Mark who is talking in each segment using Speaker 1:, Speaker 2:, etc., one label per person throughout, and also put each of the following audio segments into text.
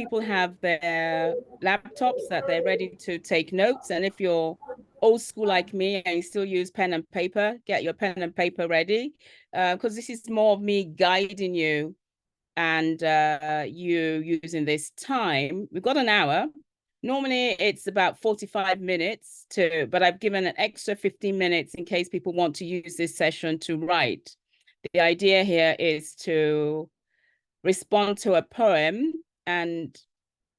Speaker 1: people have their laptops that they're ready to take notes. And if you're old school like me and you still use pen and paper, get your pen and paper ready, because this is more of me guiding you and you using this time. We've got an hour. Normally it's about 45 minutes but I've given an extra 15 minutes in case people want to use this session to write. The idea here is to respond to a poem and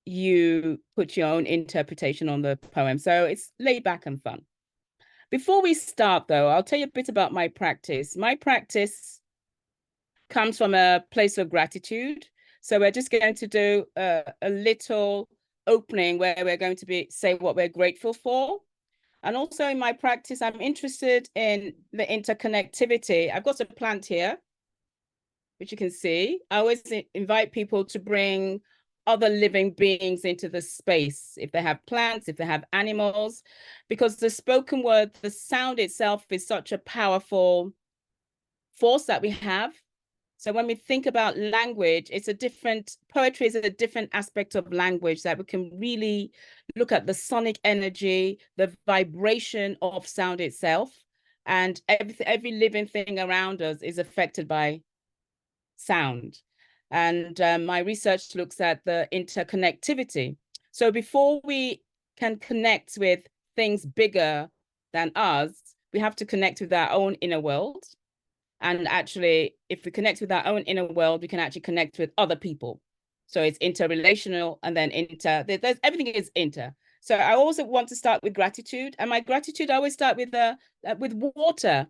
Speaker 1: you put your own interpretation on the poem. So it's laid back and fun. Before we start, though, I'll tell you a bit about my practice. My practice comes from a place of gratitude. So we're just going to do a little opening where we're going to say what we're grateful for. And also in my practice, I'm interested in the interconnectivity. I've got a plant here, which you can see. I always invite people to bring other living beings into the space, if they have plants, if they have animals, because the spoken word, the sound itself is such a powerful force that we have. So when we think about language, poetry is a different aspect of language that we can really look at the sonic energy, the vibration of sound itself, and every living thing around us is affected by sound. And my research looks at the interconnectivity. So before we can connect with things bigger than us, we have to connect with our own inner world. And actually, if we connect with our own inner world, we can actually connect with other people. So it's interrelational, and then everything is inter. So I also want to start with gratitude. And my gratitude, I always start with water.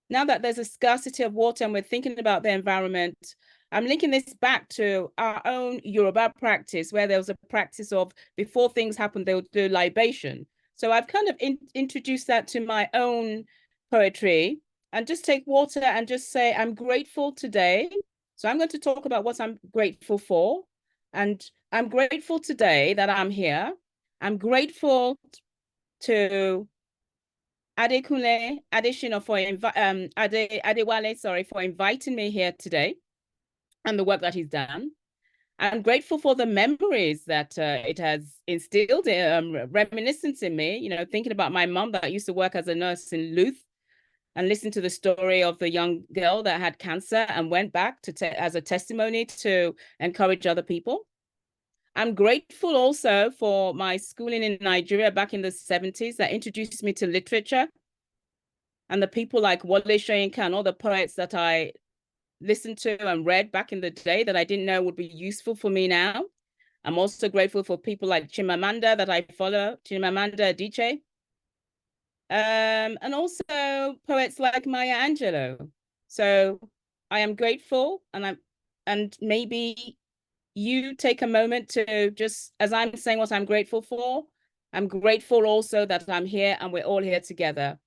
Speaker 1: Now that there's a scarcity of water and we're thinking about the environment, I'm linking this back to our own Yoruba practice, where there was a practice of before things happen, they would do libation. So I've kind of introduced that to my own poetry, and just take water and just say, I'm grateful today. So I'm going to talk about what I'm grateful for. And I'm grateful today that I'm here. I'm grateful to Adewale, for inviting me here today and the work that he's done. I'm grateful for the memories that it has instilled, reminiscence in me, thinking about my mom that used to work as a nurse in Louth, and listen to the story of the young girl that had cancer and went back as a testimony to encourage other people. I'm grateful also for my schooling in Nigeria back in the 70s that introduced me to literature, and the people like Wole Soyinka and all the poets that I listened to and read back in the day that I didn't know would be useful for me now. I'm also grateful for people like Chimamanda that I follow, Chimamanda Adichie, and also poets like Maya Angelou. So I am grateful, and maybe you take a moment to just, as I'm saying what I'm grateful for, I'm grateful also that I'm here and we're all here together.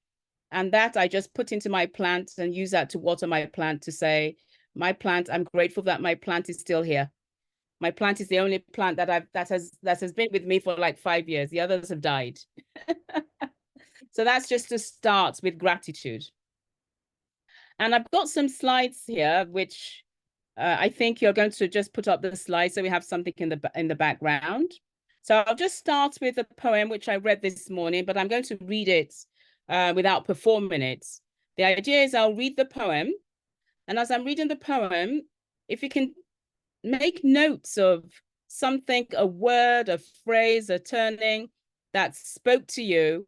Speaker 1: And that I just put into my plant and use that to water my plant, to say, my plant, I'm grateful that my plant is still here. My plant is the only plant that has been with me for like 5 years. The others have died. So that's just to start with gratitude. And I've got some slides here, which I think you're going to just put up the slides so we have something in the background. So I'll just start with a poem which I read this morning, but I'm going to read it without performing it. The idea is I'll read the poem, and as I'm reading the poem, if you can make notes of something, a word, a phrase, a turning that spoke to you,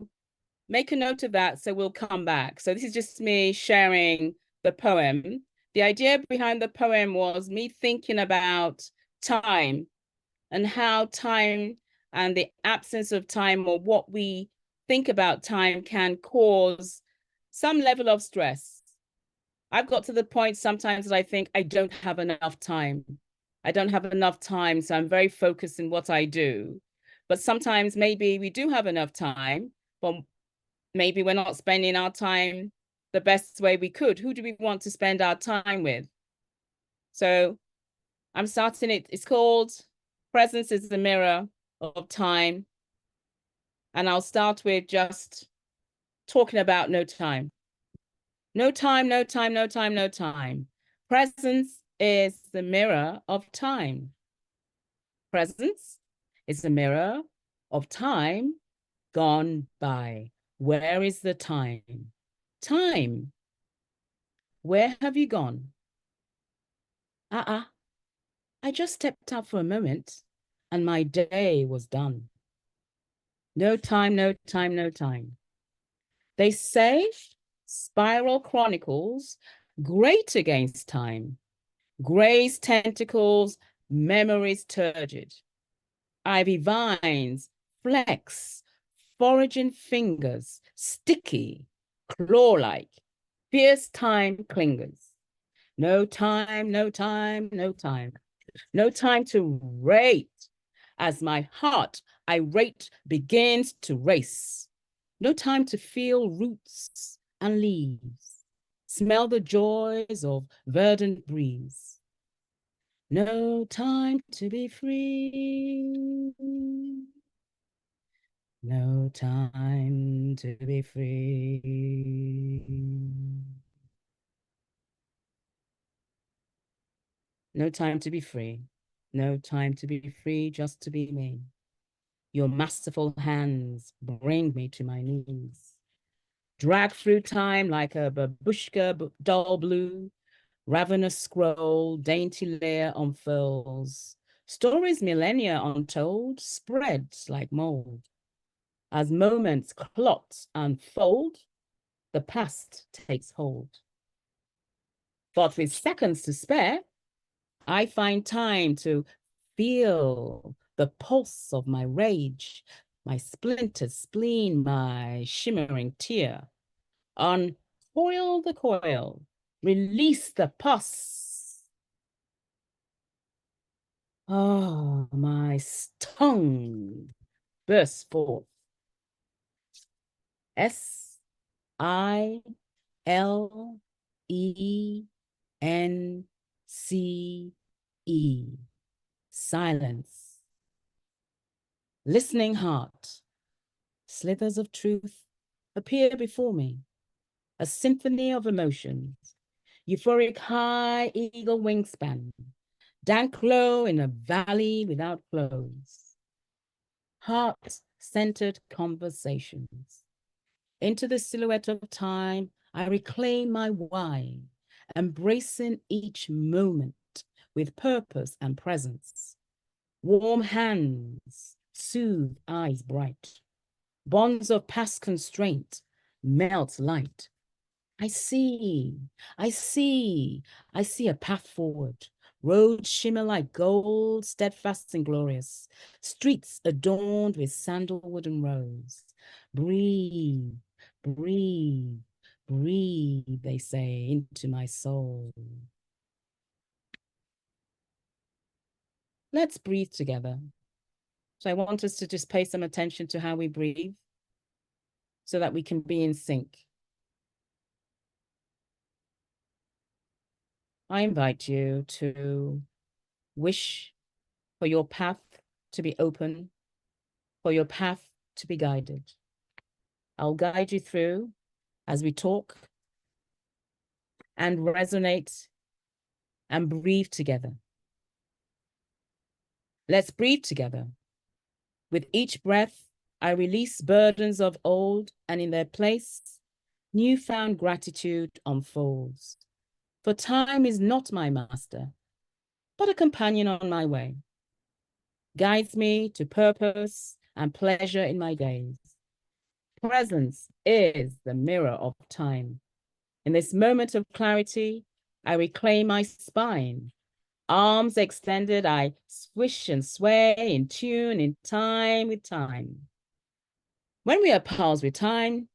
Speaker 1: make a note of that, so we'll come back. So this is just me sharing the poem. The idea behind the poem was me thinking about time and how time and the absence of time, or what we think about time, can cause some level of stress. I've got to the point sometimes that I think I don't have enough time. I don't have enough time, so I'm very focused in what I do. But sometimes maybe we do have enough time, but maybe we're not spending our time the best way we could. Who do we want to spend our time with? So I'm starting it. It's called Presence is the Mirror of Time. And I'll start with just talking about no time. No time, no time, no time, no time. Presence is the mirror of time. Presence is a mirror of time gone by. Where is the time? Time, where have you gone? I just stepped out for a moment and my day was done. No time, no time, no time. They say spiral chronicles grate against time. Gray's tentacles, memories turgid. Ivy vines flex, foraging fingers, sticky, claw-like, fierce time clingers. No time, no time, no time. No time to rate as my heart irate begins to race. No time to feel roots and leaves. Smell the joys of verdant breeze. No time to be free. No time to be free. No time to be free. No time to be free, just to be me. Your masterful hands bring me to my knees. Drag through time like a babushka dull blue. Ravenous scroll, dainty layer unfurls. Stories millennia untold spread like mold. As moments clot and fold, the past takes hold. But with seconds to spare, I find time to feel the pulse of my rage, my splintered spleen, my shimmering tear. Uncoil the coil, release the pus. Oh, my tongue bursts forth. SILENCE. Silence. Listening heart. Slithers of truth appear before me. A symphony of emotions. Euphoric high eagle wingspan. Dank low in a valley without clothes. Heart-centered conversations. Into the silhouette of time, I reclaim my why, embracing each moment with purpose and presence. Warm hands soothe eyes bright. Bonds of past constraint melt light. I see a path forward. Roads shimmer like gold, steadfast and glorious. Streets adorned with sandalwood and rose. Breathe, breathe, breathe, they say, into my soul. Let's breathe together. So I want us to just pay some attention to how we breathe so that we can be in sync. I invite you to wish for your path to be open, for your path to be guided. I'll guide you through as we talk and resonate and breathe together. Let's breathe together. With each breath, I release burdens of old, and in their place, newfound gratitude unfolds. For time is not my master, but a companion on my way. Guides me to purpose and pleasure in my days. Presence is the mirror of time. In this moment of clarity, I reclaim my spine. Arms extended, I swish and sway in tune, in time with time. When we are pals with time,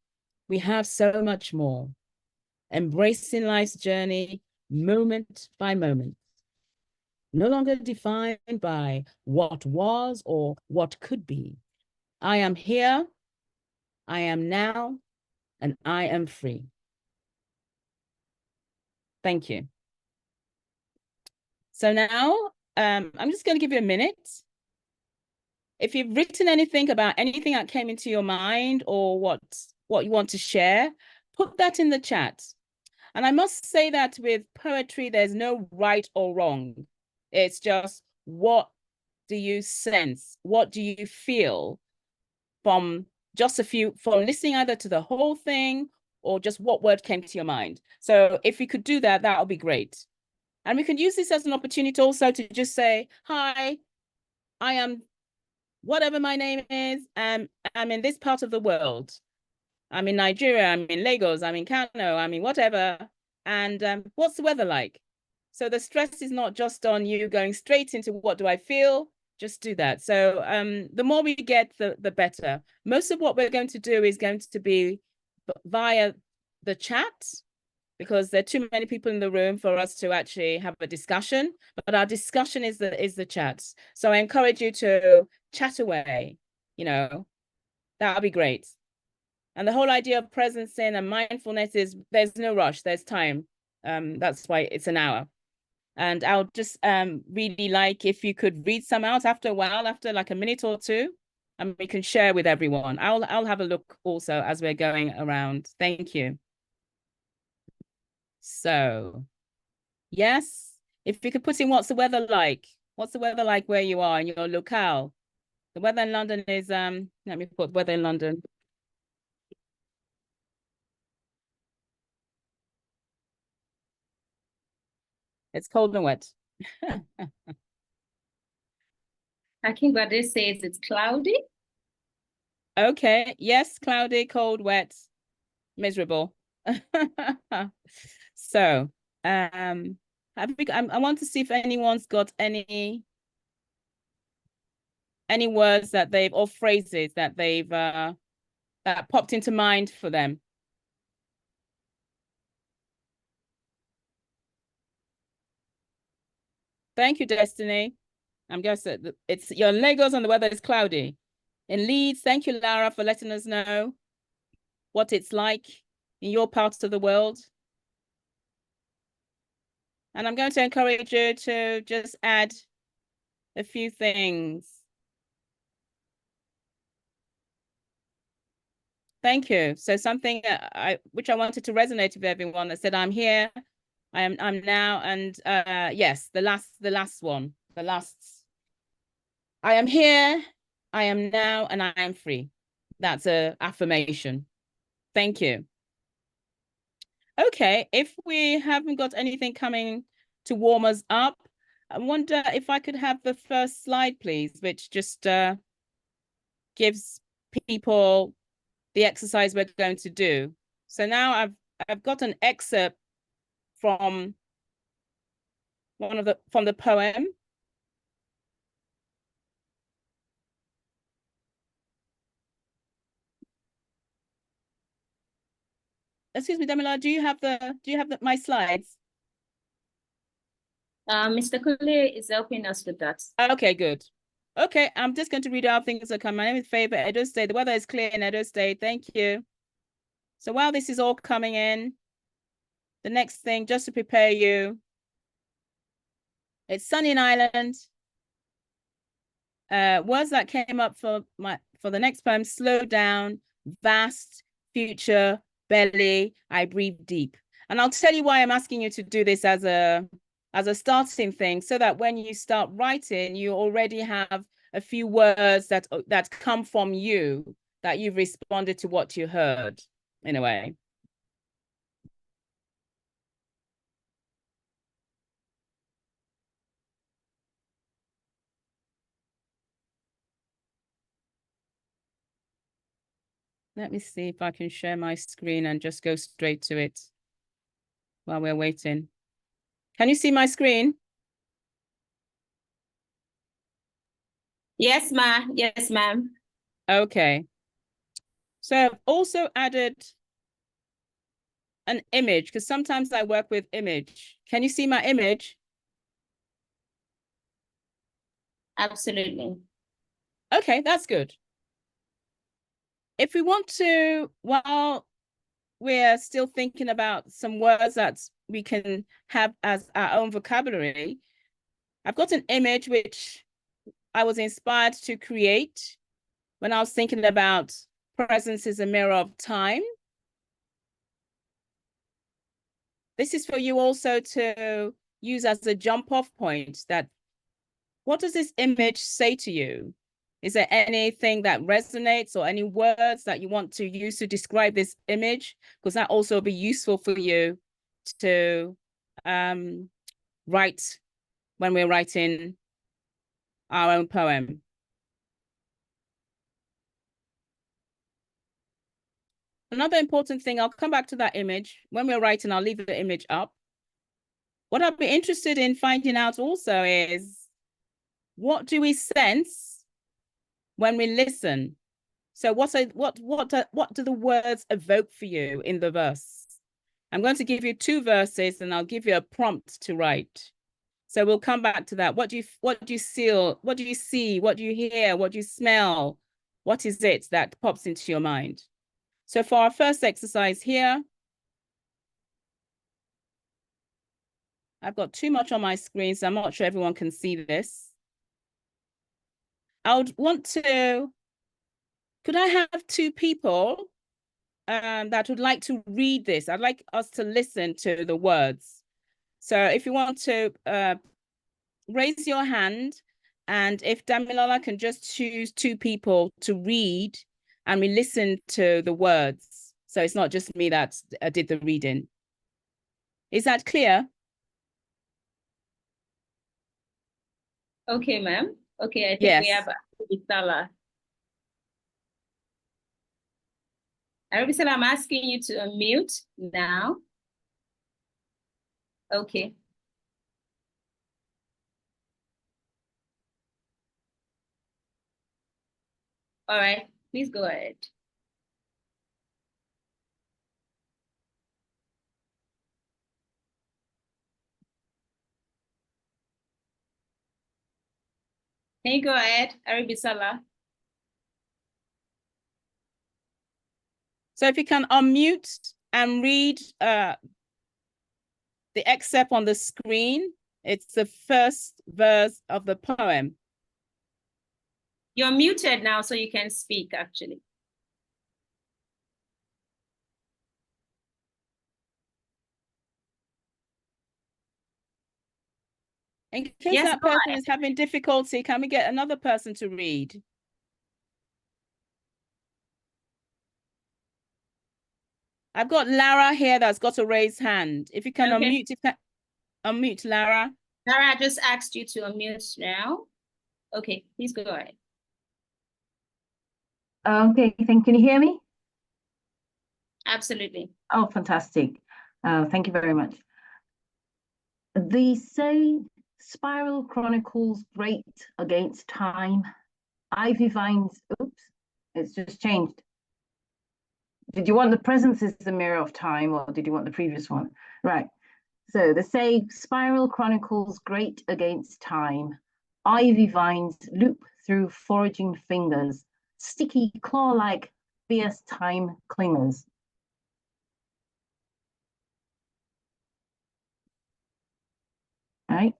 Speaker 1: we have so much more. Embracing life's journey, moment by moment. No longer defined by what was or what could be. I am here, I am now, and I am free. Thank you. So now I'm just going to give you a minute. If you've written anything about anything that came into your mind or what you want to share, put that in the chat. And I must say that with poetry, there's no right or wrong. It's just what do you sense? What do you feel from from listening either to the whole thing or just what word came to your mind? So if we could do that, that would be great. And we can use this as an opportunity also to just say, hi, I am whatever my name is, I'm in this part of the world. I'm in Nigeria, I'm in Lagos, I'm in Kano, I'm in whatever. And what's the weather like? So the stress is not just on you going straight into what do I feel? Just do that. So the more we get, the better. Most of what we're going to do is going to be via the chat, because there are too many people in the room for us to actually have a discussion. But our discussion is the chat. So I encourage you to chat away, that would be great. And the whole idea of presencing and mindfulness is there's no rush, there's time. That's why it's an hour. And I'll just really like if you could read some out after a while, after like a minute or two, and we can share with everyone. I'll have a look also as we're going around. Thank you. So, yes, if you could put in what's the weather like? What's the weather like where you are in your locale? The weather in London is let me put weather in London. It's cold and wet.
Speaker 2: Akingbade says it's cloudy.
Speaker 1: Okay. Yes, cloudy, cold, wet, miserable. So, I want to see if anyone's got any words that they've or phrases that they've that popped into mind for them. Thank you, Destiny. I'm going to say it's your Lagos and the weather is cloudy. In Leeds, thank you, Lara, for letting us know what it's like in your parts of the world. And I'm going to encourage you to just add a few things. Thank you. So something which I wanted to resonate with everyone that said, I'm here, I'm now, and yes, the last one, I am here, I am now, and I am free. That's an affirmation. Thank you. Okay, if we haven't got anything coming to warm us up, I wonder if I could have the first slide, please, which just gives people the exercise we're going to do. So now I've got an excerpt from from the poem. Excuse me, Damila, do you have my slides?
Speaker 2: Mr. Okuleye is helping us with that.
Speaker 1: Okay, good. Okay, I'm just going to read out things that come. My name is Favor, Edo State. The weather is clear in Edo State. Thank you. So while this is all coming in, the next thing, just to prepare you, it's sunny in Ireland. Words that came up for the next poem: slow down, vast, future, belly, I breathe deep. And I'll tell you why I'm asking you to do this as a starting thing, so that when you start writing, you already have a few words that come from you, that you've responded to what you heard in a way. Let me see if I can share my screen and just go straight to it while we're waiting. Can you see my screen?
Speaker 2: Yes, ma'am. Yes, ma'am.
Speaker 1: Okay. So I've also added an image, because sometimes I work with image. Can you see my image?
Speaker 2: Absolutely.
Speaker 1: Okay, that's good. If we want to, while we're still thinking about some words that we can have as our own vocabulary, I've got an image which I was inspired to create when I was thinking about presence is a mirror of time. This is for you also to use as a jump off point, that what does this image say to you? Is there anything that resonates or any words that you want to use to describe this image? Because that also will be useful for you to write when we're writing our own poem. Another important thing, I'll come back to that image. When we're writing, I'll leave the image up. What I'd be interested in finding out also is, what do we sense when we listen? So what do the words evoke for you in the verse? I'm going to give you 2 verses and I'll give you a prompt to write. So we'll come back to that. What do you see? What do you see? What do you hear? What do you smell? What is it that pops into your mind? So for our first exercise here, I've got too much on my screen, so I'm not sure everyone can see this. I would want to, could I have 2 people that would like to read this? I'd like us to listen to the words. So if you want to raise your hand, and if Damilola can just choose 2 people to read and we listen to the words. So it's not just me that did the reading. Is that clear?
Speaker 2: Okay, ma'am. Okay, I think
Speaker 1: Yes.
Speaker 2: we have Arabisala. Arabisala, I'm asking you to unmute now. Okay. All right, please go ahead. Can you go ahead, Arabisala?
Speaker 1: So if you can unmute and read the excerpt on the screen, it's the first verse of the poem.
Speaker 2: You're muted now, so you can speak, actually.
Speaker 1: In case
Speaker 2: Yes,
Speaker 1: that
Speaker 2: go
Speaker 1: person
Speaker 2: ahead.
Speaker 1: is having difficulty, can we get another person to read? I've got Lara here that's got a raised hand. If you can
Speaker 2: Okay.
Speaker 1: unmute Lara.
Speaker 2: Lara, I just asked you to unmute now. Okay, please go ahead.
Speaker 3: Okay, can you hear me?
Speaker 2: Absolutely.
Speaker 3: Oh, fantastic. Thank you very much. They say Spiral chronicles great against time. Ivy vines, oops, it's just changed. Did you want the present is the mirror of time, or did you want the previous one? Right. So they say Spiral chronicles great against time. Ivy vines loop through foraging fingers. Sticky claw-like fierce time clingers. Right?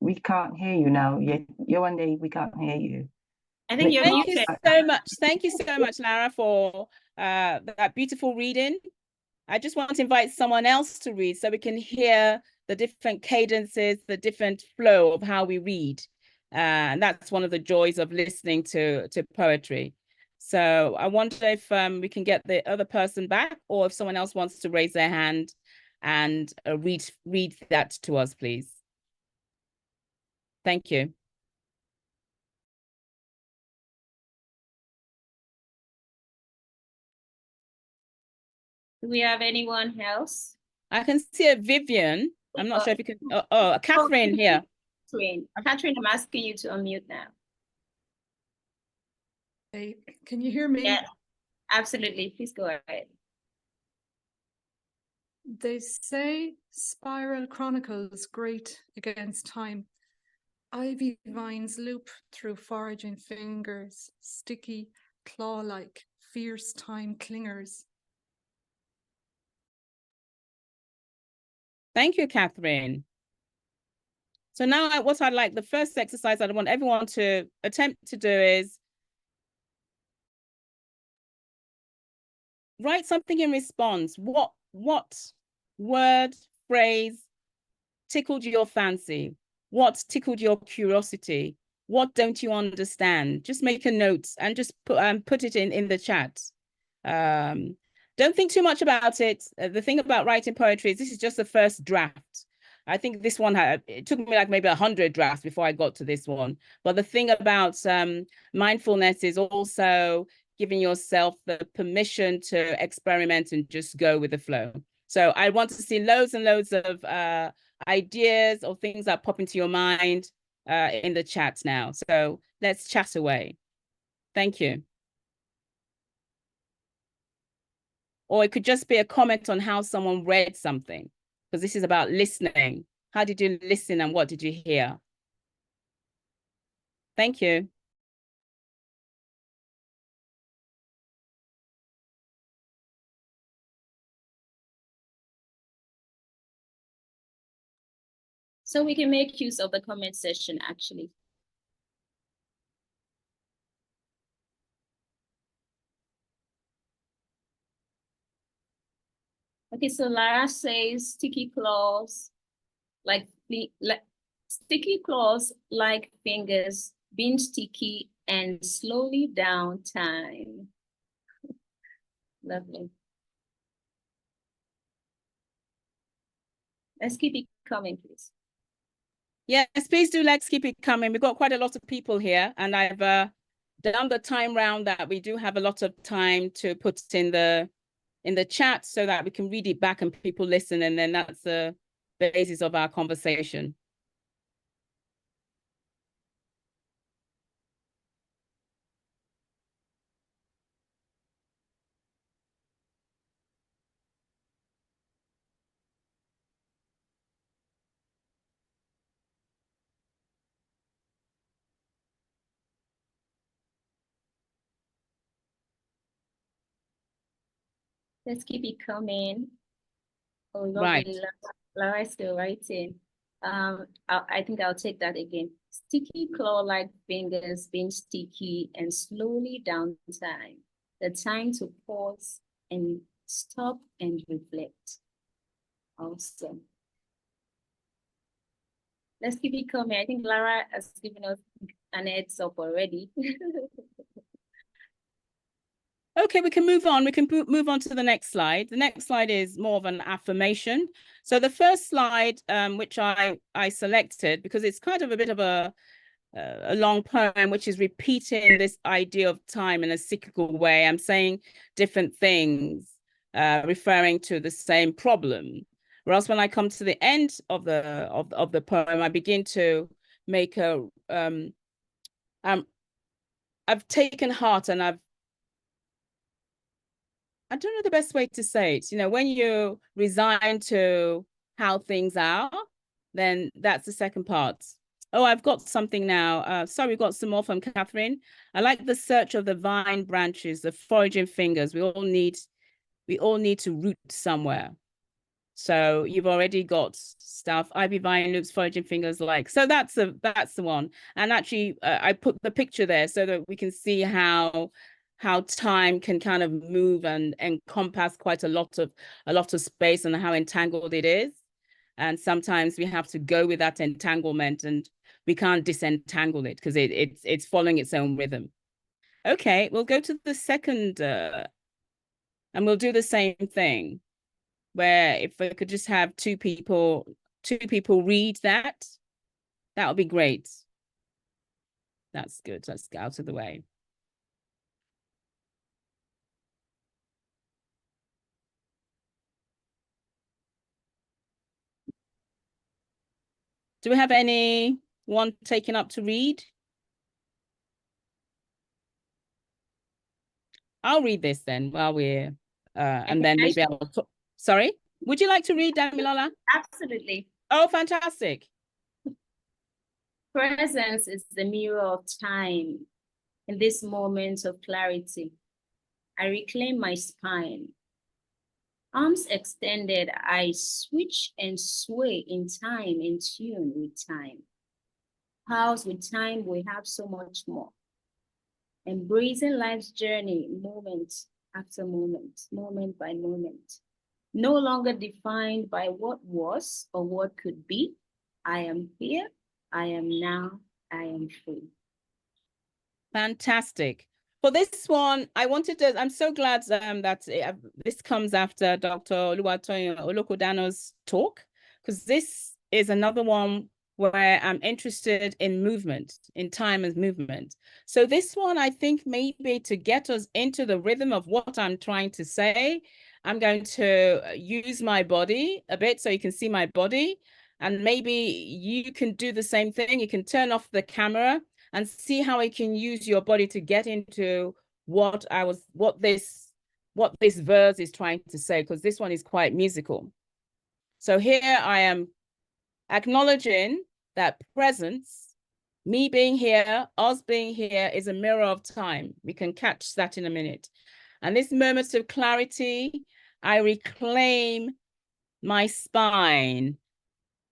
Speaker 3: We can't hear you now. Yewande, we can't hear you.
Speaker 2: I think you're
Speaker 1: Thank
Speaker 2: muted.
Speaker 1: you so much. Thank you so much, Lara, for that beautiful reading. I just want to invite someone else to read so we can hear the different cadences, the different flow of how we read. And that's one of the joys of listening to poetry. So I wonder if we can get the other person back, or if someone else wants to raise their hand and read that to us, please. Thank you.
Speaker 2: Do we have anyone else?
Speaker 1: I can see a Vivian. I'm not sure if you can. Oh, Catherine here.
Speaker 2: Catherine, I'm asking you to unmute now.
Speaker 4: Hey, can you hear me?
Speaker 2: Yeah, absolutely. Please go ahead.
Speaker 4: They say Spiral chronicles great against time. Ivy vines loop through foraging fingers, sticky, claw-like, fierce time clingers.
Speaker 1: Thank you, Catherine. So now what I'd like, the first exercise I'd want everyone to attempt to do is write something in response. What word, phrase tickled your fancy? What tickled your curiosity? What don't you understand? Just make a note and just put it in the chat. Don't think too much about it. The thing about writing poetry is this is just the first draft. I think this one it took me like maybe 100 drafts before I got to this one. But the thing about mindfulness is also giving yourself the permission to experiment and just go with the flow. So I want to see loads and loads of ideas or things that pop into your mind in the chat now. So let's chat away. Thank you. Or it could just be a comment on how someone read something, because this is about listening. How did you listen and what did you hear? Thank you.
Speaker 2: So we can make use of the comment section, actually. Okay, so Lara says sticky claws, like sticky claws like fingers, being sticky and slowly down time. Lovely. Let's keep it coming, please.
Speaker 1: Yes, please do. Let's keep it coming. We've got quite a lot of people here, and I've done the time round that we do have a lot of time to put in the chat so that we can read it back and people listen, and then that's the basis of our conversation.
Speaker 2: Let's keep it coming. Oh, lovely.
Speaker 1: Right.
Speaker 2: Lara is still writing. I think I'll take that again. Sticky claw-like fingers being sticky and slowly down time. The time to pause and stop and reflect. Awesome. Let's keep it coming. I think Lara has given us an heads up already.
Speaker 1: Okay, we can move on. We can move on to the next slide. The next slide is more of an affirmation. So the first slide, which I selected because it's kind of a bit of a long poem, which is repeating this idea of time in a cyclical way. I'm saying different things, referring to the same problem. Whereas when I come to the end of the poem, I begin to make a I've taken heart and I don't know the best way to say it. You know, when you resign to how things are, then that's the second part. Oh, I've got something now. Sorry, we've got some more from Catherine. I like the search of the vine branches, the foraging fingers. We all need to root somewhere. So you've already got stuff. Ivy vine loops, foraging fingers like. So that's the one. And actually, I put the picture there so that we can see how time can kind of move and encompass quite a lot of space and how entangled it is. And sometimes we have to go with that entanglement and we can't disentangle it because it's following its own rhythm. Okay, we'll go to the second and we'll do the same thing where if we could just have two people read that would be great. That's good. Let's get out of the way. Do we have anyone taken up to read? I'll read this then while we're and then maybe I'll talk. Sorry, would you like to read, Damilola?
Speaker 2: Absolutely.
Speaker 1: Oh, fantastic.
Speaker 2: Presence is the mirror of time. In this moment of clarity, I reclaim my spine. Arms extended, I switch and sway in time, in tune with time. House with time, we have so much more. Embracing life's journey, moment after moment, moment by moment. No longer defined by what was or what could be. I am here I am now, I am free.
Speaker 1: Fantastic. For this one, I wanted to, I'm so glad that this comes after Dr. Oluwadano's talk, because this is another one where I'm interested in movement, in time as movement. So this one, I think maybe to get us into the rhythm of what I'm trying to say, I'm going to use my body a bit so you can see my body. And maybe you can do the same thing. You can turn off the camera and see how I can use your body to get into what this verse is trying to say, because this one is quite musical. So here I am acknowledging that presence, me being here, us being here, is a mirror of time. We can catch that in a minute. And this moment of clarity, I reclaim my spine.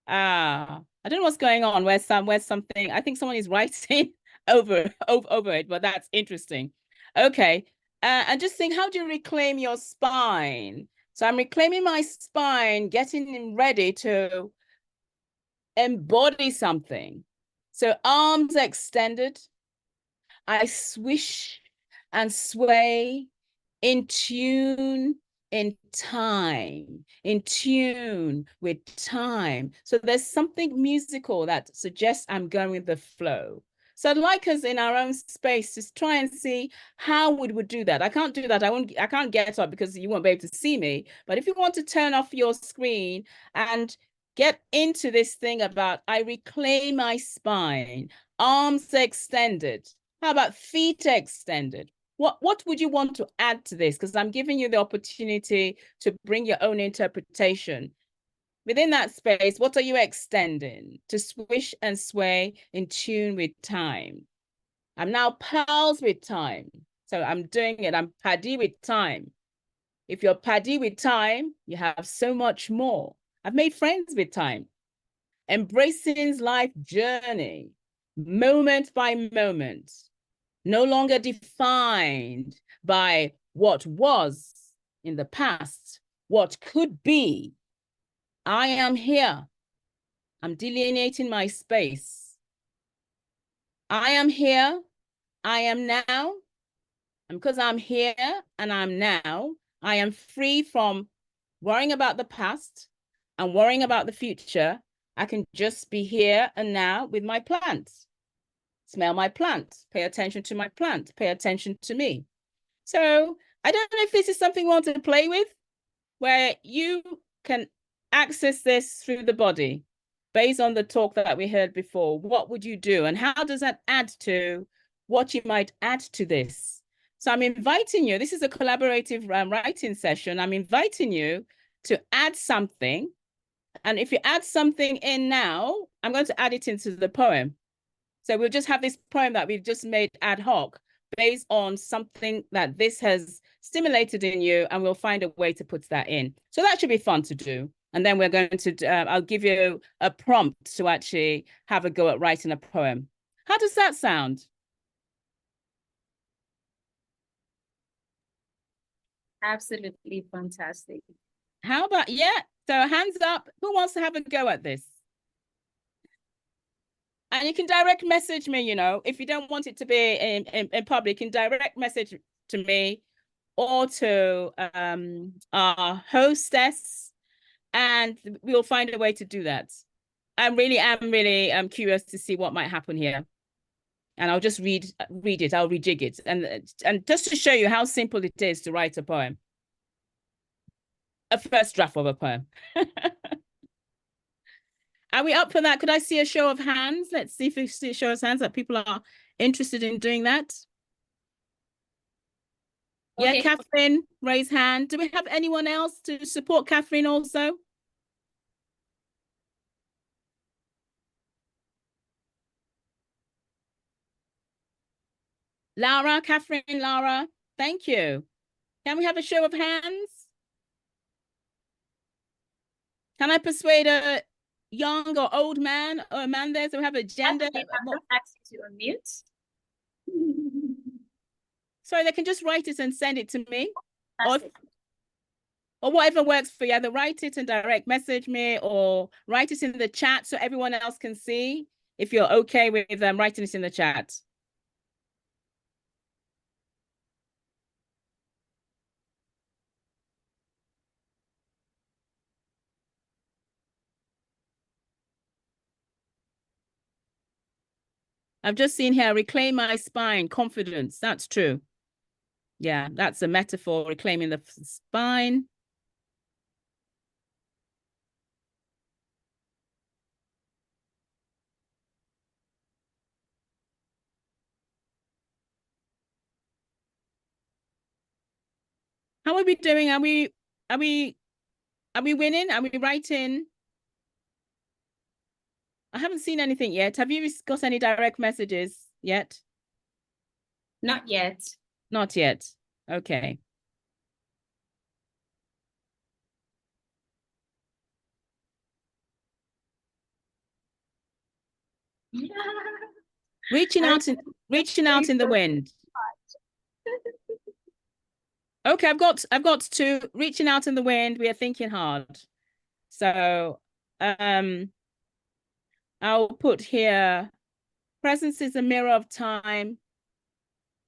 Speaker 1: I don't know what's going on. Where's something? I think someone is writing over it, but that's interesting. Okay. And just think, how do you reclaim your spine? So I'm reclaiming my spine, getting ready to embody something. So arms extended. I swish and sway in tune, in time, in tune with time. So there's something musical that suggests I'm going with the flow. So I'd like us in our own space to try and see how we would do that. I can't do that. I can't get up because you won't be able to see me. But if you want to turn off your screen and get into this thing about I reclaim my spine, arms extended. How about feet extended? What would you want to add to this? Because I'm giving you the opportunity to bring your own interpretation. Within that space, what are you extending? To swish and sway in tune with time. I'm now pals with time. So I'm doing it. I'm paddy with time. If you're paddy with time, you have so much more. I've made friends with time. Embracing life journey, moment by moment. No longer defined by what was in the past, what could be. I am here. I'm delineating my space. I am here. I am now. And because I'm here and I'm now, I am free from worrying about the past and worrying about the future. I can just be here and now with my plants. Smell my plant, pay attention to my plant, pay attention to me. So I don't know if this is something you want to play with, where you can access this through the body based on the talk that we heard before. What would you do? And how does that add to what you might add to this? So I'm inviting you, this is a collaborative writing session. I'm inviting you to add something. And if you add something in now, I'm going to add it into the poem. So we'll just have this poem that we've just made ad hoc based on something that this has stimulated in you, and we'll find a way to put that in. So that should be fun to do. And then we're going to, I'll give you a prompt to actually have a go at writing a poem. How does that sound?
Speaker 2: Absolutely fantastic.
Speaker 1: How about, yeah, so hands up, who wants to have a go at this? And you can direct message me, if you don't want it to be in public, you can direct message to me or to our hostess, and we'll find a way to do that. I really am curious to see what might happen here. And I'll just read it, I'll rejig it. And just to show you how simple it is to write a poem. A first draft of a poem. Are we up for that? Could I see a show of hands? Let's see if we see a show of hands that people are interested in doing that. Okay. Yeah, Catherine, raise hand. Do we have anyone else to support Catherine also? Laura, Catherine, Laura, thank you. Can we have a show of hands? Can I persuade a young or old man or a man there? So we have a gender.
Speaker 2: I'm not asking to unmute.
Speaker 1: Sorry, they can just write it and send it to me. Or whatever works for you. Either write it and direct message me or write it in the chat so everyone else can see. if you're okay with writing this in the chat. I've just seen here, reclaim my spine, confidence. That's true. Yeah, that's a metaphor, reclaiming the spine. How are we doing? Are we winning? Are we writing? I haven't seen anything yet. Have you got any direct messages yet?
Speaker 2: Not yet.
Speaker 1: Not yet. Okay. Reaching out in the wind. Okay, I've got two. Reaching out in the wind. We are thinking hard. So I'll put here, presence is a mirror of time.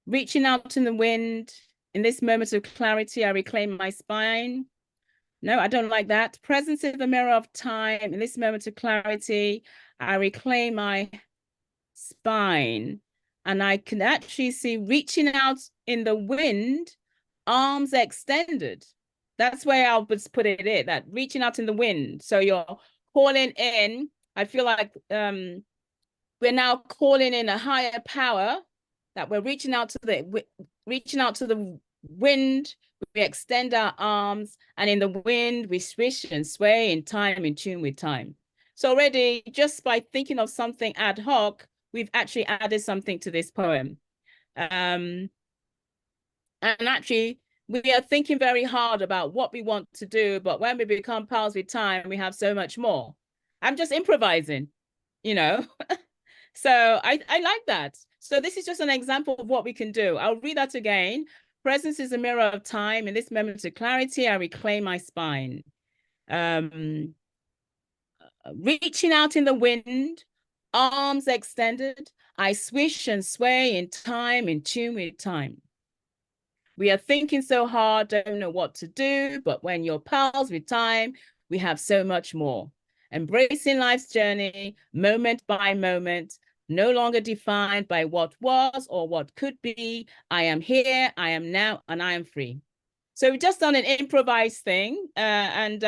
Speaker 1: Reaching out in the wind. In this moment of clarity, I reclaim my spine. No, I don't like that. Presence is the mirror of time. In this moment of clarity, I reclaim my spine. And I can actually see reaching out in the wind, arms extended. That's where I'll put it in, that reaching out in the wind. So you're calling in. I feel like we're now calling in a higher power, that we're reaching out to the wind. We extend our arms, and in the wind, we swish and sway in time, in tune with time. So already, just by thinking of something ad hoc, we've actually added something to this poem. And actually, we are thinking very hard about what we want to do, but when we become pals with time, we have so much more. I'm just improvising, you know? So I like that. So this is just an example of what we can do. I'll read that again. Presence is a mirror of time. In this moment of clarity, I reclaim my spine. Reaching out in the wind, arms extended, I swish and sway in time, in tune with time. We are thinking so hard, don't know what to do, but when you're pals with time, we have so much more. Embracing life's journey, moment by moment, no longer defined by what was or what could be. I am here, I am now, and I am free. So we've just done an improvised thing, and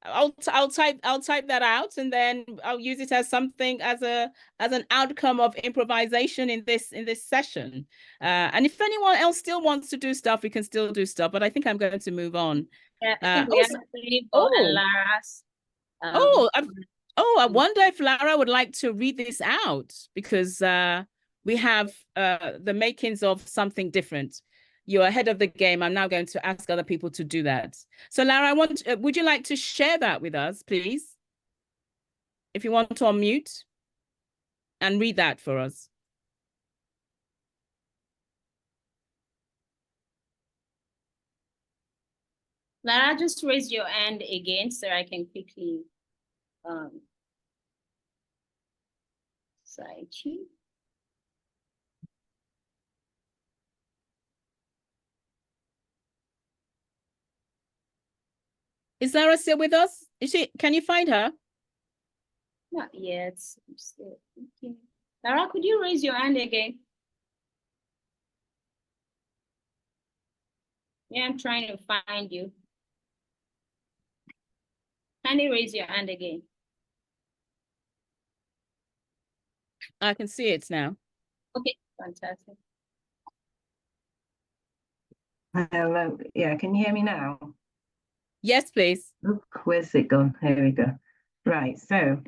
Speaker 1: I'll type that out, and then I'll use it as something, as an outcome of improvisation in this session. And if anyone else still wants to do stuff, we can still do stuff. But I think I'm going to move on.
Speaker 2: Yeah, I think we have and Lara's.
Speaker 1: I wonder if Lara would like to read this out, because we have the makings of something different. You're ahead of the game. I'm now going to ask other people to do that. So Lara, would you like to share that with us, please? If you want to unmute and read that for us.
Speaker 2: Lara, just raise your hand again so I can quickly cite you.
Speaker 1: Is Lara still with us? Is she? Can you find her?
Speaker 2: Not yet. I'm still thinking. Lara, could you raise your hand again? Yeah, I'm trying to find you. Can you raise your hand again?
Speaker 1: I can see it now.
Speaker 2: Okay, fantastic.
Speaker 3: Hello. Yeah, can you hear me now?
Speaker 1: Yes, please.
Speaker 3: Look, where's it gone? Here we go. Right, so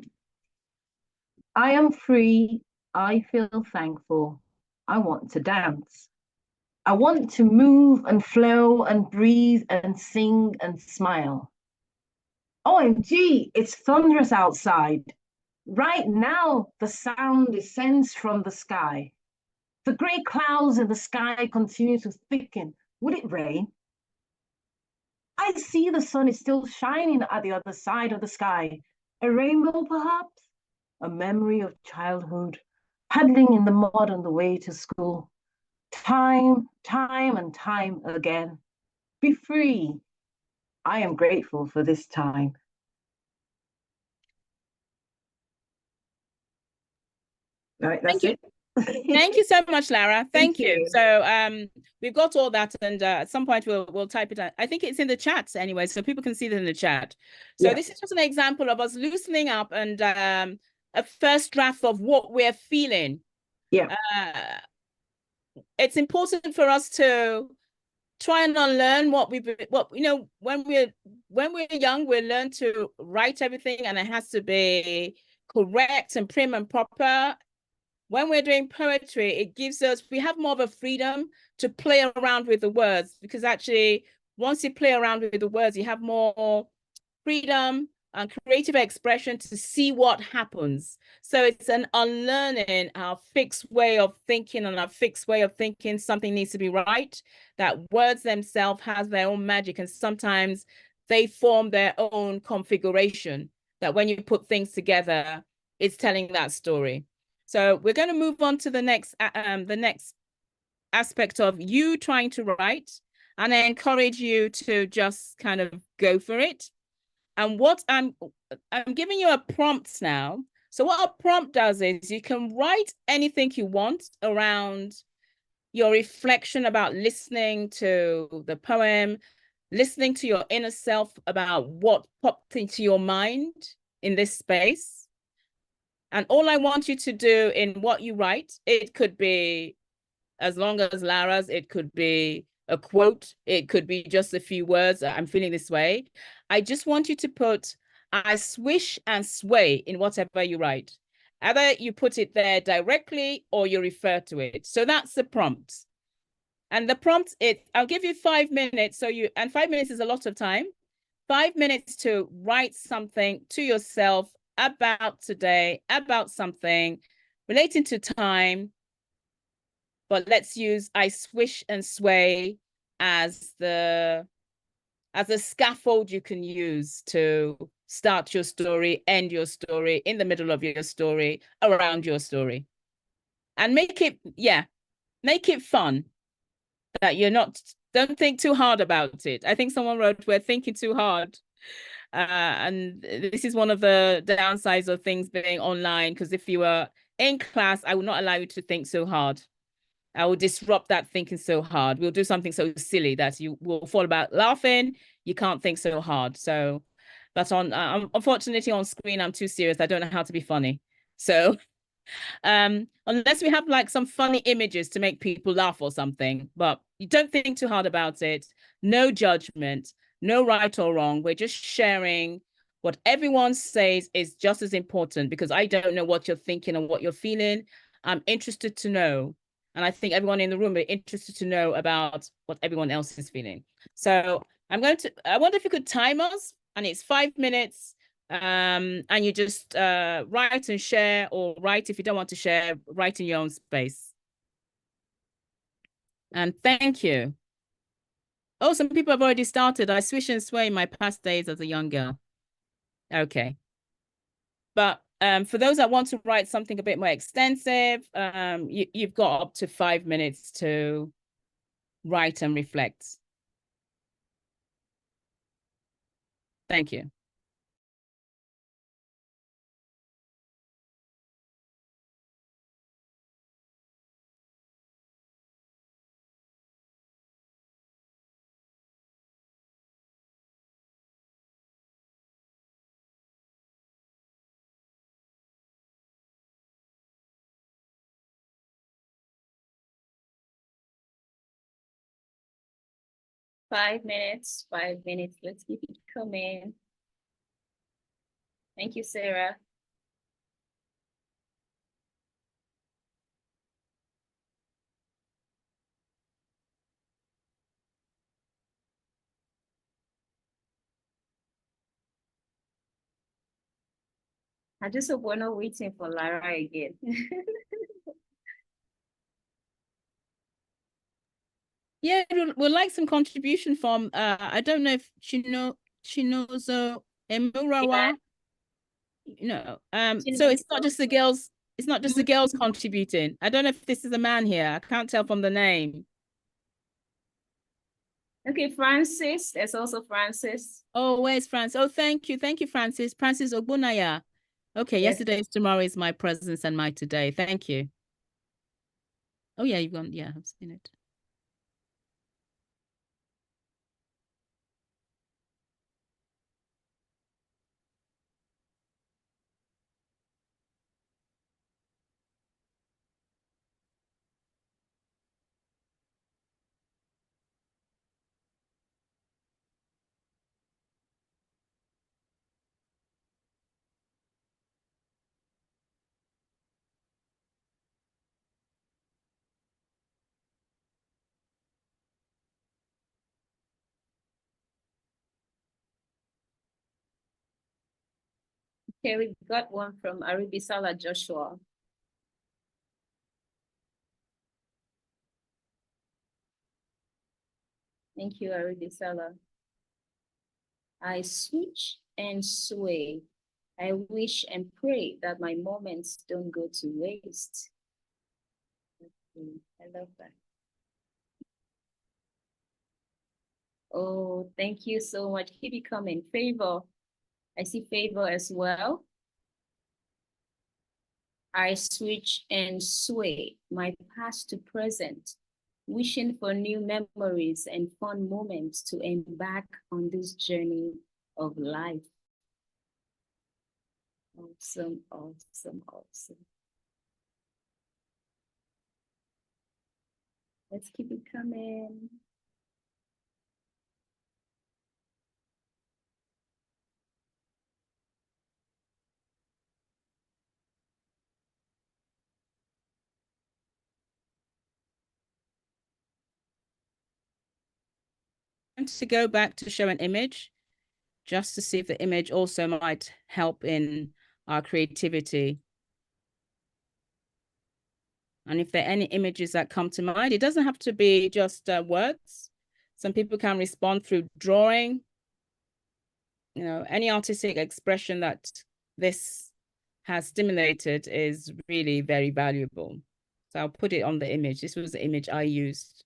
Speaker 3: I am free. I feel thankful. I want to dance. I want to move and flow and breathe and sing and smile. OMG, it's thunderous outside. Right now, the sound descends from the sky. The grey clouds in the sky continue to thicken. Would it rain? I see the sun is still shining at the other side of the sky. A rainbow, perhaps? a memory of childhood, paddling in the mud on the way to school. Time and time again. Be free. I am grateful for this time. All right, that's it.
Speaker 1: Thank you so much, Lara. Thank you.
Speaker 3: you.
Speaker 1: So we've got all that, and at some point we'll type it out. I think it's in the chat anyway, so people can see it in the chat. So this is just an example of us loosening up and a first draft of what we're feeling.
Speaker 3: Yeah.
Speaker 1: It's important for us to try and unlearn what when we're young, we learn to write everything and it has to be correct and prim and proper. When we're doing poetry, it gives us, we have more of a freedom to play around with the words, because actually once you play around with the words, you have more freedom and creative expression to see what happens. So it's an unlearning our fixed way of thinking, and our fixed way of thinking something needs to be right, that words themselves has their own magic, and sometimes they form their own configuration, that when you put things together, it's telling that story. So we're going to move on to the next aspect of you trying to write, and I encourage you to just kind of go for it. And what I'm giving you a prompt now. So what a prompt does is you can write anything you want around your reflection about listening to the poem, listening to your inner self about what popped into your mind in this space. And all I want you to do in what you write, it could be as long as Lara's, it could be a quote, it could be just a few words, I'm feeling this way. I just want you to put, I swish and sway in whatever you write. Either you put it there directly or you refer to it. So that's the prompt. And the prompt, I'll give you 5 minutes. And 5 minutes is a lot of time. 5 minutes to write something to yourself about today, about something relating to time. But let's use I swish and sway as the scaffold you can use to start your story, end your story, in the middle of your story, around your story. And make it fun. That don't think too hard about it. I think someone wrote, we're thinking too hard. And this is one of the downsides of things being online, because if you were in class, I would not allow you to think so hard. I will disrupt that thinking so hard. We'll do something so silly that you will fall about laughing. You can't think so hard. So, but unfortunately on screen, I'm too serious. I don't know how to be funny. So, unless we have like some funny images to make people laugh or something, but you don't think too hard about it. No judgment, no right or wrong. We're just sharing what everyone says is just as important, because I don't know what you're thinking and what you're feeling. I'm interested to know. And I think everyone in the room are interested to know about what everyone else is feeling. So I wonder if you could time us, and it's 5 minutes, and you just write and share, or write if you don't want to share, write in your own space. And thank you. Oh, some people have already started. I swish and sway in my past days as a young girl. Okay. But for those that want to write something a bit more extensive, you've got up to 5 minutes to write and reflect. Thank you.
Speaker 2: Five minutes. Let's keep it coming. Thank you, Sarah. I just hope we're not waiting for Lara again.
Speaker 1: Yeah, we'd like some contribution from I don't know if Chinozo Emurawa. you know, so it's not just the girls, it's not just the girls contributing. I don't know if this is a man here. I can't tell from the name.
Speaker 2: Okay, Francis. There's also Francis.
Speaker 1: Oh, where's Francis? Oh, thank you. Thank you, Francis. Francis Ogunaya. Okay,
Speaker 2: Yes.
Speaker 1: yesterday is tomorrow is my presence and my today. Thank you. Oh, yeah, you've gone. Yeah, I've seen it.
Speaker 2: Okay, we got one from Aribisala Joshua. Thank you, Aribisala. I switch and sway. I wish and pray that my moments don't go to waste. I love that. Oh, thank you so much. Keep it coming. Favor. I see Favor as well. I switch and sway my past to present, wishing for new memories and fun moments to embark on this journey of life. Awesome, awesome, awesome. Let's keep it coming.
Speaker 1: And to go back to show an image, just to see if the image also might help in our creativity. And if there are any images that come to mind, it doesn't have to be just words. Some people can respond through drawing, you know, any artistic expression that this has stimulated is really very valuable. So I'll put it on the image. This was the image I used.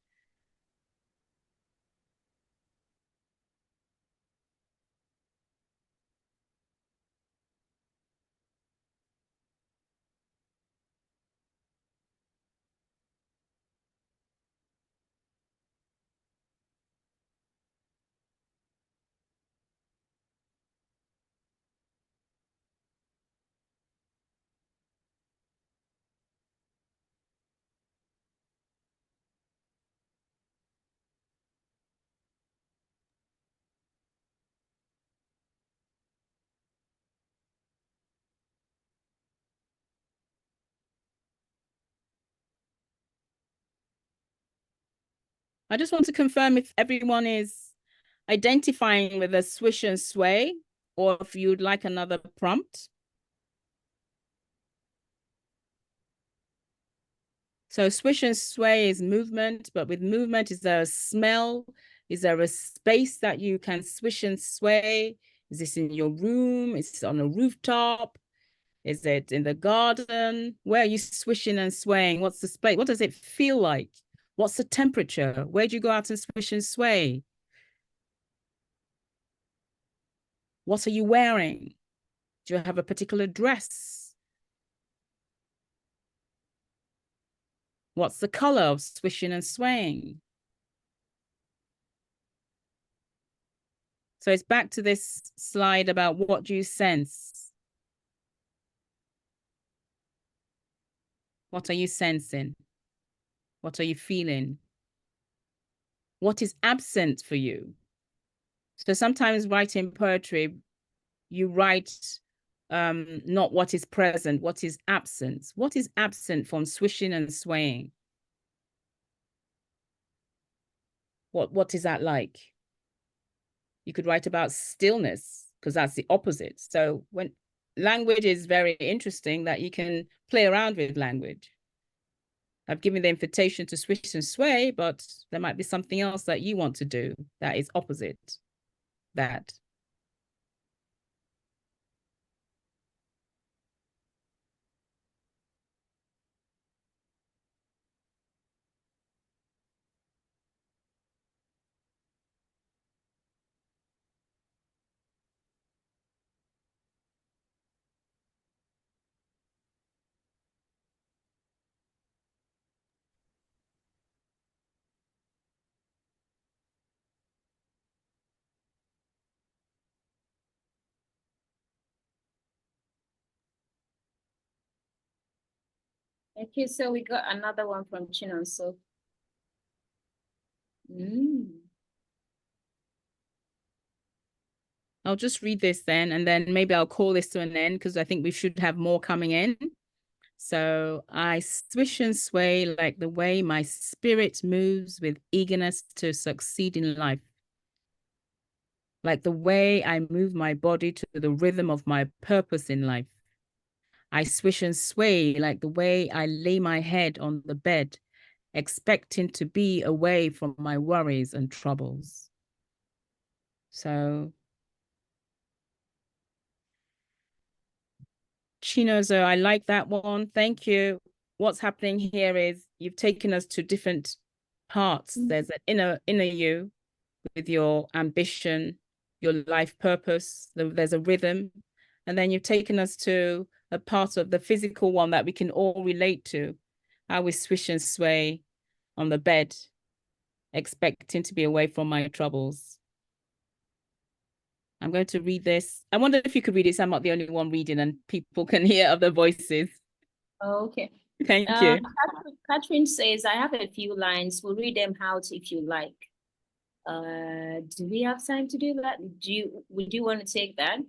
Speaker 1: I just want to confirm if everyone is identifying with a swish and sway, or if you'd like another prompt. So swish and sway is movement, but with movement, is there a smell? Is there a space that you can swish and sway? Is this in your room? Is it on a rooftop? Is it in the garden? Where are you swishing and swaying? What's the space? What does it feel like? What's the temperature? Where do you go out and swish and sway? What are you wearing? Do you have a particular dress? What's the color of swishing and swaying? So it's back to this slide about what do you sense? What are you sensing? What are you feeling? What is absent for you? So sometimes writing poetry, you write not what is present, what is absent. What is absent from swishing and swaying? What is that like? You could write about stillness, because that's the opposite. So when language is very interesting, that you can play around with language. I've given the invitation to swish and sway, but there might be something else that you want to do that is opposite that.
Speaker 2: Okay, so we got another one from Chinonso.
Speaker 1: I'll just read this then, and then maybe I'll call this to an end because I think we should have more coming in. So I swish and sway like the way my spirit moves with eagerness to succeed in life. Like the way I move my body to the rhythm of my purpose in life. I swish and sway like the way I lay my head on the bed, expecting to be away from my worries and troubles. So, Chinozo, I like that one. Thank you. What's happening here is you've taken us to different parts. There's an inner you with your ambition, your life purpose. There's a rhythm. And then you've taken us to a part of the physical one that we can all relate to, how we swish and sway on the bed, expecting to be away from my troubles. I'm going to read this. I wonder if you could read it so I'm not the only one reading and people can hear other voices.
Speaker 2: Okay.
Speaker 1: Thank you.
Speaker 2: Catherine says, I have a few lines. We'll read them out if you like. Do we have time to do that? Would you want to take that?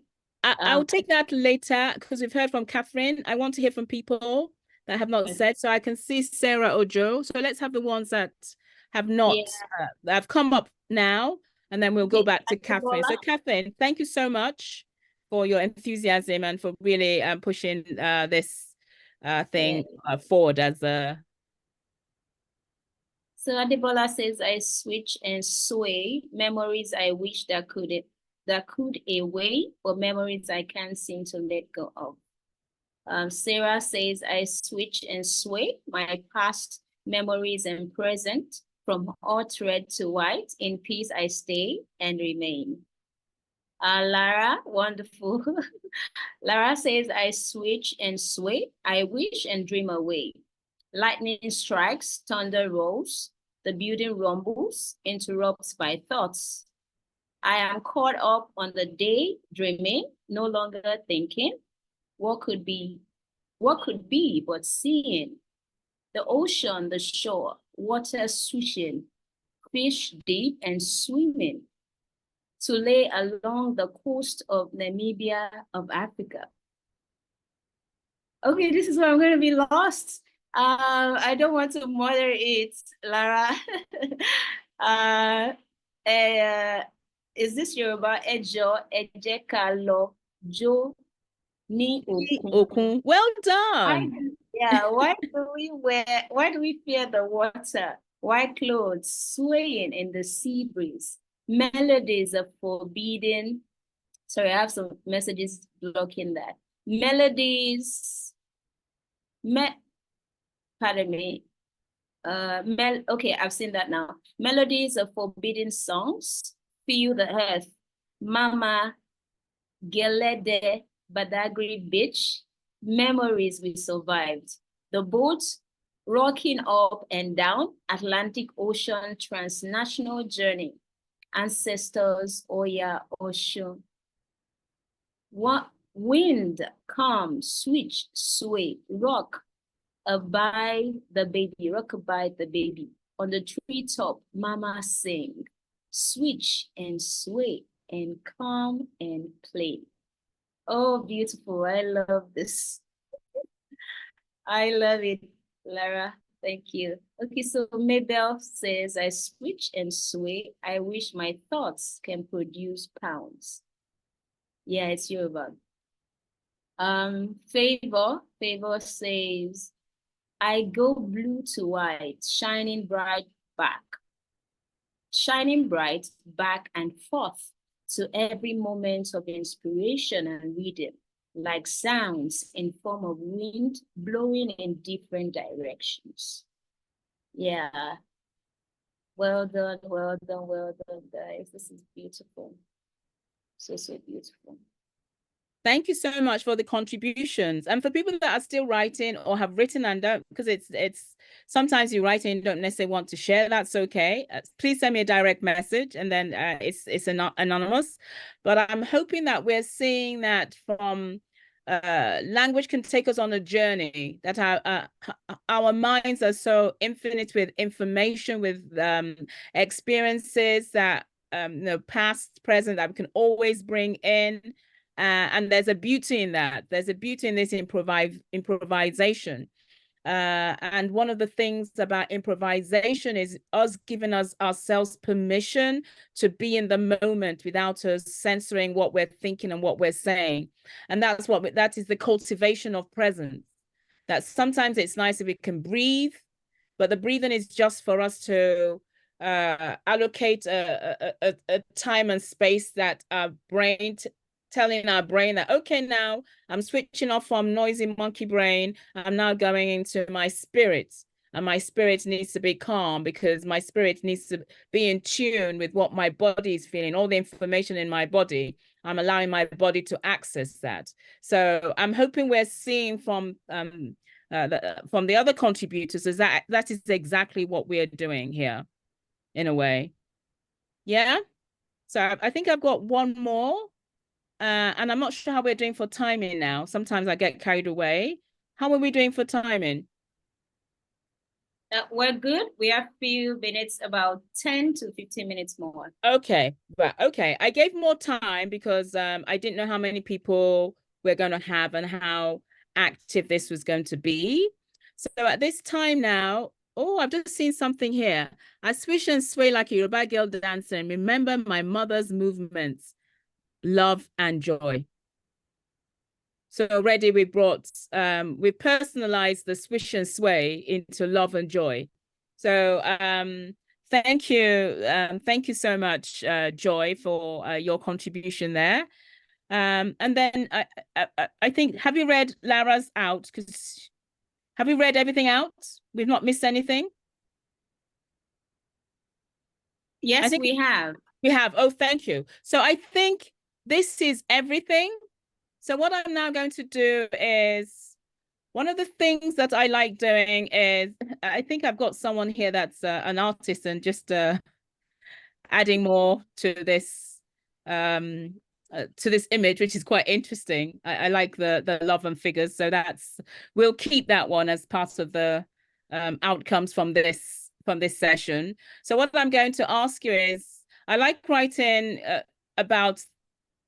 Speaker 1: I'll take that later because we've heard from Catherine. I want to hear from people that have not said. So I can see Sarah or Joe. So let's have the ones that have not, that have come up now, and then we'll go back to Catherine. So Catherine, thank you so much for your enthusiasm and for really pushing this thing forward as a...
Speaker 2: So Adebola says, I switch and sway memories I wish that could away, or memories I can't seem to let go of. Sarah says, I switch and sway my past memories and present, from hot red to white. In peace I stay and remain. Lara, wonderful. Lara says, I switch and sway, I wish and dream away. Lightning strikes, thunder rolls, the building rumbles, interrupts my thoughts. I am caught up on the day, dreaming, no longer thinking. What could be but seeing? The ocean, the shore, water swishing, fish deep and swimming, to lay along the coast of Namibia of Africa. Okay, this is where I'm going to be lost. I don't want to mother it, Lara. Is this Yoruba? Ejo, Ejekalo, Jo, Ni
Speaker 1: Okun. Well done.
Speaker 2: Why do we fear the water? White clothes swaying in the sea breeze. Melodies of forbidden. Sorry, I have some messages blocking that. Melodies. Pardon me. Okay, I've seen that now. Melodies of forbidden songs. Feel the earth. Mama, Gelede, Badagry Beach. Memories we survived. The boat rocking up and down Atlantic Ocean transnational journey. Ancestors, Oya, Ocean. What wind, calm, switch, sway, rock, abide the baby, rock abide the baby. On the treetop, mama sing, switch and sway and calm and play. Oh, beautiful. I love this. I love it, Lara. Thank you. Okay, so Mabel says, I switch and sway. I wish my thoughts can produce pounds. Yeah, it's Yoruba. Favor says, I go blue to white, shining bright back and forth to every moment of inspiration and rhythm, like sounds in form of wind blowing in different directions. Yeah. Well done, guys. This is beautiful. So beautiful.
Speaker 1: Thank you so much for the contributions. And for people that are still writing or have written and don't, because it's sometimes you write and don't necessarily want to share, that's okay. Please send me a direct message, and then it's anonymous. But I'm hoping that we're seeing that from language can take us on a journey, that our minds are so infinite with information, with experiences that past, present, that we can always bring in. And there's a beauty in that. There's a beauty in this improvisation. And one of the things about improvisation is us giving ourselves permission to be in the moment without us censoring what we're thinking and what we're saying. And that is the cultivation of presence. That sometimes it's nice if we can breathe, but the breathing is just for us to allocate a time and space that our brain telling our brain that, okay, now I'm switching off from noisy monkey brain. I'm now going into my spirit, and my spirit needs to be calm because my spirit needs to be in tune with what my body is feeling, all the information in my body. I'm allowing my body to access that. So I'm hoping we're seeing from the other contributors is that is exactly what we're doing here, in a way. Yeah. So I think I've got one more. And I'm not sure how we're doing for timing now. Sometimes I get carried away. How are we doing for timing?
Speaker 2: We're good. We have a few minutes, about 10 to 15 minutes more.
Speaker 1: Okay, right. Okay. I gave more time because I didn't know how many people we're going to have and how active this was going to be. So at this time now, oh, I've just seen something here. I swish and sway like a Yoruba girl dancer and remember my mother's movements. Love and joy. So already we personalized the swish and sway into love and joy. So thank you so much, Joy, for your contribution there. And then I think, have you read Lara's out? Have you read everything out? We've not missed anything?
Speaker 2: Yes, we have.
Speaker 1: We have. Oh, thank you. So I think this is everything. So what I'm now going to do is, one of the things that I like doing is, I think I've got someone here that's an artist and just adding more to this image, which is quite interesting. I like the love and figures. So we'll keep that one as part of the outcomes from this session. So what I'm going to ask you is, I like writing about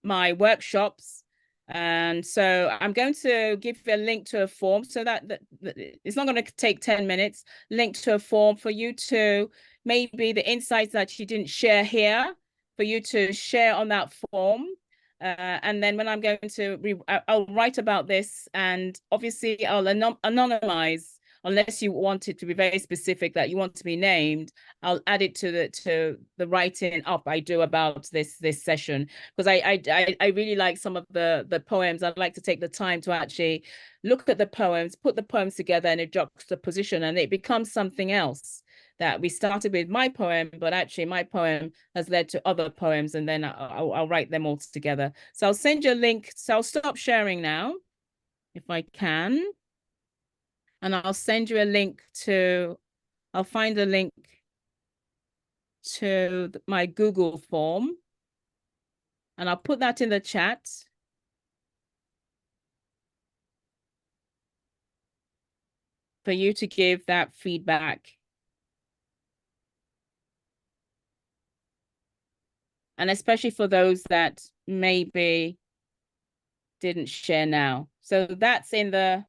Speaker 1: my workshops. And so I'm going to give you a link to a form so that it's not going to take 10 minutes, link to a form for you to, maybe the insights that you didn't share here, for you to share on that form. And then when I'm going to, I'll write about this, and obviously I'll anonymize, unless you want it to be very specific that you want to be named. I'll add it to the writing up I do about this session, because I really like some of the poems. I'd like to take the time to actually look at the poems, put the poems together in a juxtaposition, and it becomes something else. That we started with my poem, but actually my poem has led to other poems, and then I'll write them all together. So I'll send you a link. So I'll stop sharing now, if I can. And I'll send you a link I'll find a link to my Google form, and I'll put that in the chat. For you to give that feedback. And especially for those that maybe didn't share now. So that's in the,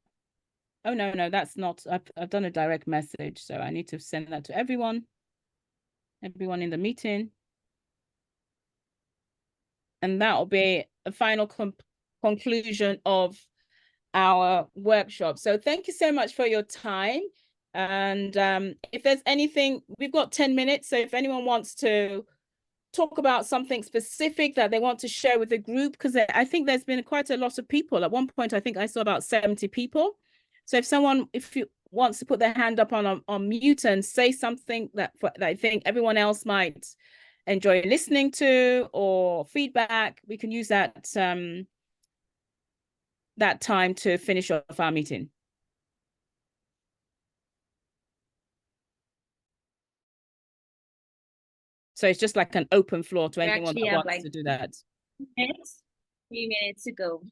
Speaker 1: oh, no, that's not, I've done a direct message. So I need to send that to everyone in the meeting. And that will be a final conclusion of our workshop. So thank you so much for your time. And if there's anything, we've got 10 minutes. So if anyone wants to talk about something specific that they want to share with the group, because I think there's been quite a lot of people. At one point, I think I saw about 70 people. So if you wants to put their hand up on mute and say something that I think everyone else might enjoy listening to, or feedback, we can use that time to finish off our meeting. So it's just like an open floor to anyone that wants to do that.
Speaker 2: 3 minutes to go.